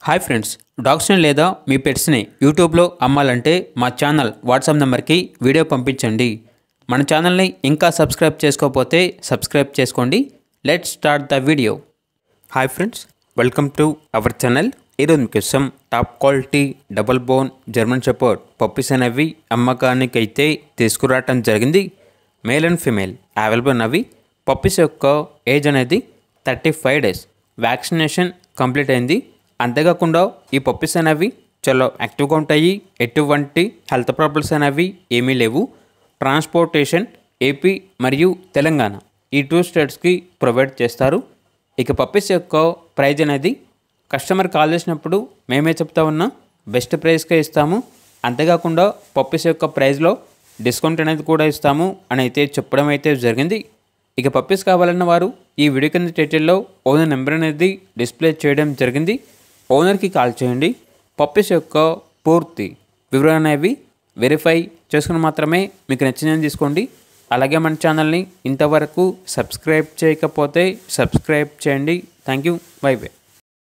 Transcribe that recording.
Hi friends, డాగ్స్ని లేదా మీ పెట్స్ని యూట్యూబ్లో అమ్మాలంటే మా ఛానల్ వాట్సాప్ నెంబర్కి వీడియో పంపించండి. మన ఛానల్ని ఇంకా సబ్స్క్రైబ్ చేసుకోకపోతే సబ్స్క్రైబ్ చేసుకోండి. Let's start the video. Hi friends, welcome to our channel. ఈరోజు మీకోసం top quality double bone German shepherd puppies అనేవి అమ్మకానికి అయితే తీసుకురావటం జరిగింది. మేల్ అండ్ ఫీమేల్ అవైలబుల్ ఉన్నవి. పప్పీస్ యొక్క ఏజ్ అనేది 35 days. వ్యాక్సినేషన్ కంప్లీట్ అయింది. అంతేకాకుండా ఈ పప్పీస్ అనేవి చాలా యాక్టివ్గా ఉంటాయి. ఎటువంటి హెల్త్ ప్రాబ్లమ్స్ అనేవి ఏమీ లేవు. ట్రాన్స్పోర్టేషన్ ఏపీ మరియు తెలంగాణ ఈ 2 స్టేట్స్కి ప్రొవైడ్ చేస్తారు. ఇక పప్పీస్ యొక్క ప్రైజ్ అనేది కస్టమర్ కాల్ చేసినప్పుడు మేమే చెప్తా ఉన్నా బెస్ట్ ప్రైస్కే ఇస్తాము. అంతేకాకుండా పప్పీస్ యొక్క ప్రైస్లో డిస్కౌంట్ అనేది కూడా ఇస్తాము అని అయితే చెప్పడం అయితే జరిగింది. ఇక పప్పీస్ కావాలన్న వారు ఈ వీడియో కింద టైటిల్లో ఓనర్ నెంబర్ అనేది డిస్ప్లే చేయడం జరిగింది. ఓనర్కి కాల్ చేయండి. పప్పీస్ యొక్క పూర్తి వివరాలు అనేవి వెరిఫై చేసుకుని మాత్రమే మీకు నచ్చిందని తీసుకోండి. అలాగే మన ఛానల్ని ఇంతవరకు సబ్స్క్రైబ్ చేయకపోతే సబ్స్క్రైబ్ చేయండి. Thank you. By by.